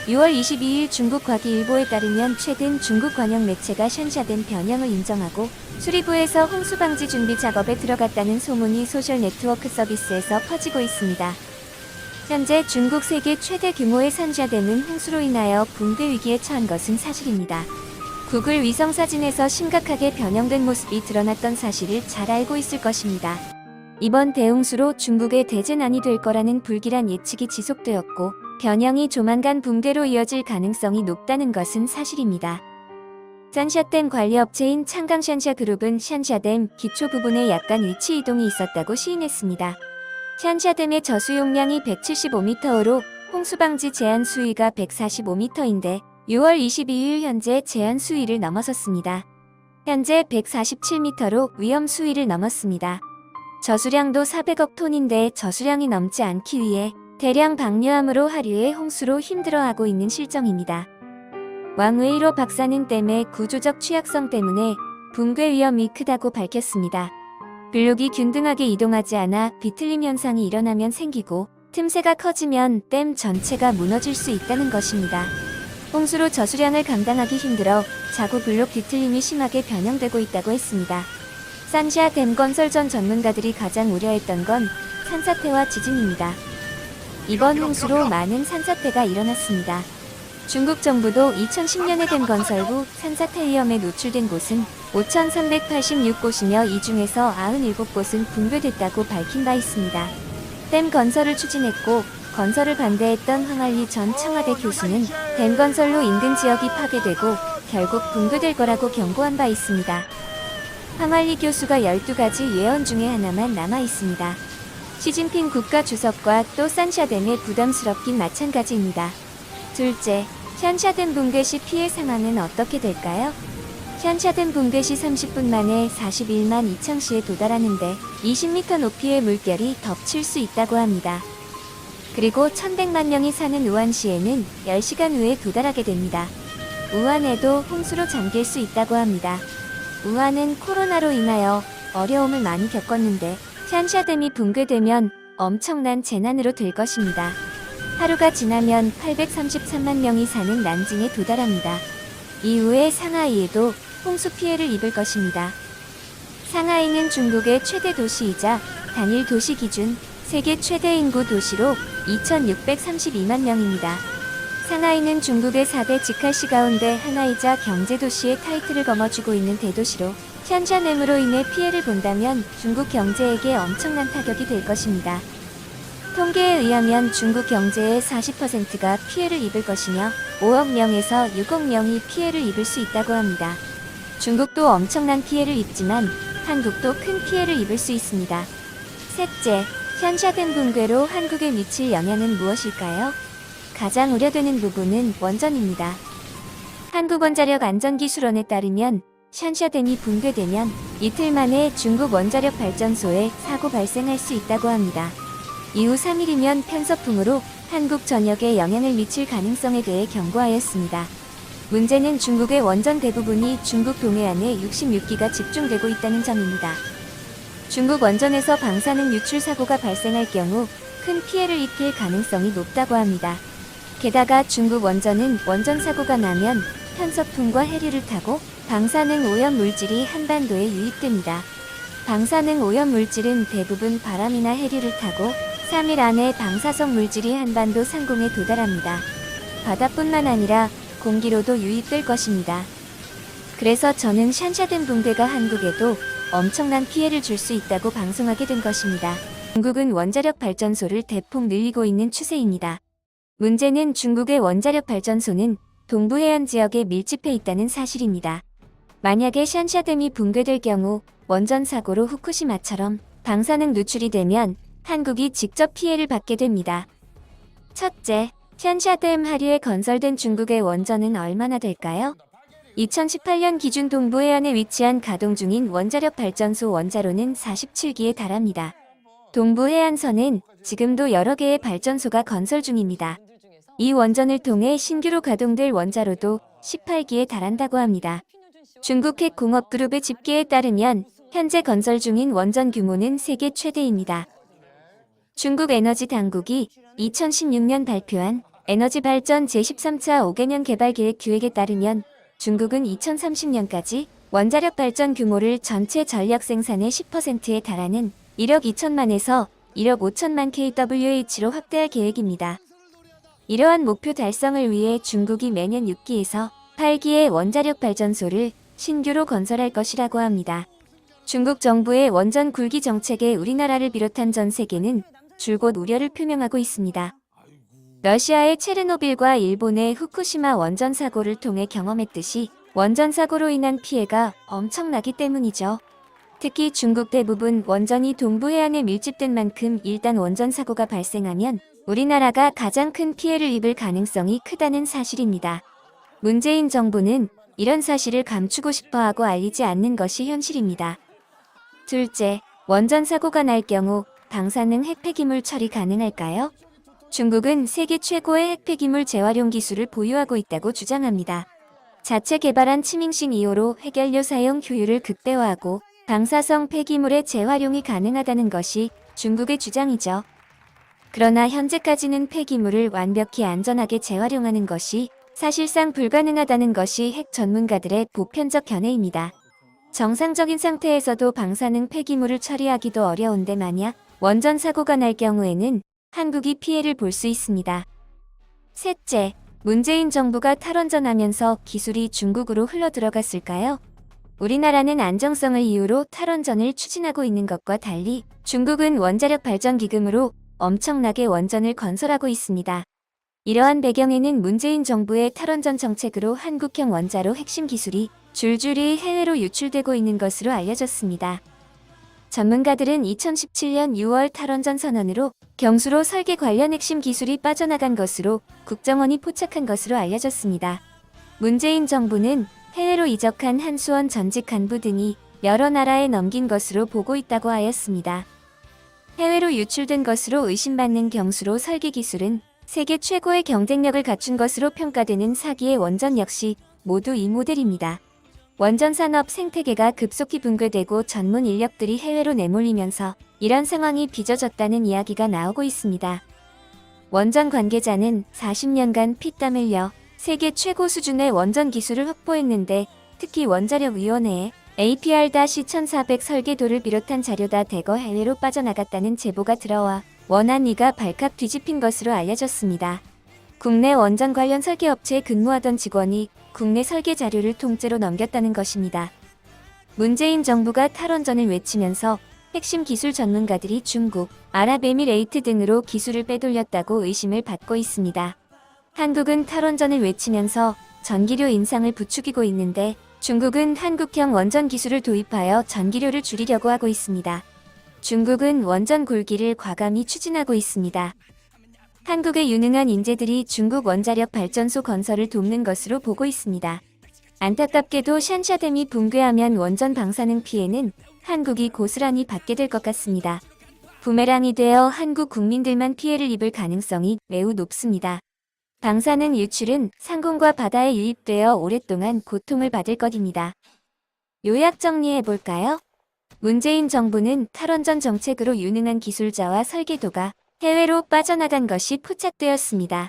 6월 22일 중국 과기일보에 따르면 최근 중국 관영 매체가 샨샤댐 변형을 인정하고 수리부에서 홍수 방지 준비 작업에 들어갔다는 소문이 소셜 네트워크 서비스에서 퍼지고 있습니다. 현재 중국 세계 최대 규모의 샨샤댐은 홍수로 인하여 붕괴 위기에 처한 것은 사실입니다. 구글 위성사진에서 심각하게 변형된 모습이 드러났던 사실을 잘 알고 있을 것입니다. 이번 대홍수로 중국의 대재난이 될 거라는 불길한 예측이 지속되었고 변형이 조만간 붕괴로 이어질 가능성이 높다는 것은 사실입니다. 샨샤댐 관리업체인 창강샨샤그룹은 샨샤댐 기초 부분에 약간 위치 이동이 있었다고 시인했습니다. 샨샤댐의 저수 용량이 175m로 홍수방지 제한 수위가 145m인데 6월 22일 현재 제한 수위를 넘어섰습니다. 현재 147m로 위험 수위를 넘었습니다. 저수량도 400억 톤인데 저수량이 넘지 않기 위해 대량 방류함으로 하류의 홍수로 힘들어하고 있는 실정입니다. 왕웨이로 박사는 댐의 구조적 취약성 때문에 붕괴 위험이 크다고 밝혔습니다. 블록이 균등하게 이동하지 않아 비틀림 현상이 일어나면 생기고 틈새가 커지면 댐 전체가 무너질 수 있다는 것입니다. 홍수로 저수량을 감당하기 힘들어 자구 블록 뒤틀림이 심하게 변형되고 있다고 했습니다. 샨샤댐 건설 전 전문가들이 가장 우려했던 건 산사태와 지진입니다. 이번 홍수로 많은 산사태가 일어났습니다. 중국 정부도 2010년에 댐 건설 후 산사태 위험에 노출된 곳은 5,386곳이며 이 중에서 97곳은 붕괴됐다고 밝힌 바 있습니다. 댐 건설을 추진했고 건설을 반대했던 황할리 전 청와대 교수는 댐 건설로 인근 지역이 파괴되고 결국 붕괴될 거라고 경고한 바 있습니다. 황할리 교수가 12가지 예언 중에 하나만 남아 있습니다. 시진핑 국가주석과 또 샨샤댐의 부담스럽긴 마찬가지입니다. 둘째, 샨샤댐 붕괴 시 피해 상황은 어떻게 될까요? 샨샤댐 붕괴 시 30분 만에 41만 2천 시에 도달하는데 20m 높이의 물결이 덮칠 수 있다고 합니다. 그리고 1100만 명이 사는 우한시에는 10시간 후에 도달하게 됩니다. 우한에도 홍수로 잠길 수 있다고 합니다. 우한은 코로나로 인하여 어려움을 많이 겪었는데 샨샤댐이 붕괴되면 엄청난 재난으로 될 것입니다. 하루가 지나면 833만 명이 사는 난징에 도달합니다. 이후에 상하이에도 홍수 피해를 입을 것입니다. 상하이는 중국의 최대 도시이자 단일 도시 기준 세계 최대 인구 도시로 2632만 명입니다. 상하이는 중국의 4대 직할시 가운데 하나이자 경제도시의 타이틀을 거머쥐고 있는 대도시로 샨샤댐으로 인해 피해를 본다면 중국 경제에게 엄청난 타격이 될 것입니다. 통계에 의하면 중국 경제의 40%가 피해를 입을 것이며 5억 명에서 6억 명이 피해를 입을 수 있다고 합니다. 중국도 엄청난 피해를 입지만 한국도 큰 피해를 입을 수 있습니다. 셋째, 샨샤댐 붕괴로 한국에 미칠 영향은 무엇일까요? 가장 우려되는 부분은 원전입니다. 한국원자력안전기술원에 따르면 샨샤댐이 붕괴되면 이틀 만에 중국 원자력 발전소에 사고 발생할 수 있다고 합니다. 이후 3일이면 편서풍으로 한국 전역에 영향을 미칠 가능성에 대해 경고하였습니다. 문제는 중국의 원전 대부분이 중국 동해안에 66기가 집중되고 있다는 점입니다. 중국 원전에서 방사능 유출 사고가 발생할 경우 큰 피해를 입힐 가능성이 높다고 합니다. 게다가 중국 원전은 원전 사고가 나면 편서풍과 해류를 타고 방사능 오염 물질이 한반도에 유입됩니다. 방사능 오염 물질은 대부분 바람이나 해류를 타고 3일 안에 방사성 물질이 한반도 상공에 도달합니다. 바다뿐만 아니라 공기로도 유입될 것입니다. 그래서 저는 샨샤댐 붕괴가 한국에도 엄청난 피해를 줄 수 있다고 방송하게 된 것입니다. 중국은 원자력 발전소를 대폭 늘리고 있는 추세입니다. 문제는 중국의 원자력 발전소는 동부 해안 지역에 밀집해 있다는 사실입니다. 만약에 샨샤댐이 붕괴될 경우 원전 사고로 후쿠시마처럼 방사능 누출이 되면 한국이 직접 피해를 받게 됩니다. 첫째, 샨샤댐 하류에 건설된 중국의 원전은 얼마나 될까요? 2018년 기준 동부 해안에 위치한 가동 중인 원자력 발전소 원자로는 47기에 달합니다. 동부 해안선은 지금도 여러 개의 발전소가 건설 중입니다. 이 원전을 통해 신규로 가동될 원자로도 18기에 달한다고 합니다. 중국 핵공업그룹의 집계에 따르면 현재 건설 중인 원전 규모는 세계 최대입니다. 중국 에너지 당국이 2016년 발표한 에너지 발전 제13차 5개년 개발 계획 기획에 따르면 중국은 2030년까지 원자력 발전 규모를 전체 전력 생산의 10%에 달하는 1억 2천만에서 1억 5천만 kWh로 확대할 계획입니다. 이러한 목표 달성을 위해 중국이 매년 6기에서 8기의 원자력 발전소를 신규로 건설할 것이라고 합니다. 중국 정부의 원전 굴기 정책에 우리나라를 비롯한 전 세계는 줄곧 우려를 표명하고 있습니다. 러시아의 체르노빌과 일본의 후쿠시마 원전 사고를 통해 경험했듯이 원전 사고로 인한 피해가 엄청나기 때문이죠. 특히 중국 대부분 원전이 동부 해안에 밀집된 만큼 일단 원전 사고가 발생하면 우리나라가 가장 큰 피해를 입을 가능성이 크다는 사실입니다. 문재인 정부는 이런 사실을 감추고 싶어하고 알리지 않는 것이 현실입니다. 둘째, 원전 사고가 날 경우 방사능 핵폐기물 처리 가능할까요? 중국은 세계 최고의 핵폐기물 재활용 기술을 보유하고 있다고 주장합니다. 자체 개발한 치밍싱 2호로 핵연료 사용 효율을 극대화하고 방사성 폐기물의 재활용이 가능하다는 것이 중국의 주장이죠. 그러나 현재까지는 폐기물을 완벽히 안전하게 재활용하는 것이 사실상 불가능하다는 것이 핵 전문가들의 보편적 견해입니다. 정상적인 상태에서도 방사능 폐기물을 처리하기도 어려운데 만약 원전 사고가 날 경우에는 한국이 피해를 볼 수 있습니다. 셋째, 문재인 정부가 탈원전하면서 기술이 중국으로 흘러들어갔을까요? 우리나라는 안정성을 이유로 탈원전을 추진하고 있는 것과 달리 중국은 원자력 발전 기금으로 엄청나게 원전을 건설하고 있습니다. 이러한 배경에는 문재인 정부의 탈원전 정책으로 한국형 원자로 핵심 기술이 줄줄이 해외로 유출되고 있는 것으로 알려졌습니다. 전문가들은 2017년 6월 탈원전 선언으로 경수로 설계 관련 핵심 기술이 빠져나간 것으로 국정원이 포착한 것으로 알려졌습니다. 문재인 정부는 해외로 이적한 한수원 전직 간부 등이 여러 나라에 넘긴 것으로 보고 있다고 하였습니다. 해외로 유출된 것으로 의심받는 경수로 설계 기술은 세계 최고의 경쟁력을 갖춘 것으로 평가되는 4기의 원전 역시 모두 이 모델입니다. 원전 산업 생태계가 급속히 붕괴되고 전문 인력들이 해외로 내몰리면서 이런 상황이 빚어졌다는 이야기가 나오고 있습니다. 원전 관계자는 40년간 피땀 흘려 세계 최고 수준의 원전 기술을 확보했는데 특히 원자력위원회에 APR-1400 설계도를 비롯한 자료가 대거 해외로 빠져나갔다는 제보가 들어와 원안위가 발칵 뒤집힌 것으로 알려졌습니다. 국내 원전 관련 설계업체에 근무하던 직원이 국내 설계 자료를 통째로 넘겼다는 것입니다. 문재인 정부가 탈원전을 외치면서 핵심 기술 전문가들이 중국, 아랍에미레이트 등으로 기술을 빼돌렸다고 의심을 받고 있습니다. 한국은 탈원전을 외치면서 전기료 인상을 부추기고 있는데 중국은 한국형 원전 기술을 도입하여 전기료를 줄이려고 하고 있습니다. 중국은 원전 굴기를 과감히 추진하고 있습니다. 한국의 유능한 인재들이 중국 원자력 발전소 건설을 돕는 것으로 보고 있습니다. 안타깝게도 샨샤댐이 붕괴하면 원전 방사능 피해는 한국이 고스란히 받게 될 것 같습니다. 부메랑이 되어 한국 국민들만 피해를 입을 가능성이 매우 높습니다. 방사능 유출은 상공과 바다에 유입되어 오랫동안 고통을 받을 것입니다. 요약 정리해볼까요? 문재인 정부는 탈원전 정책으로 유능한 기술자와 설계도가 해외로 빠져나간 것이 포착되었습니다.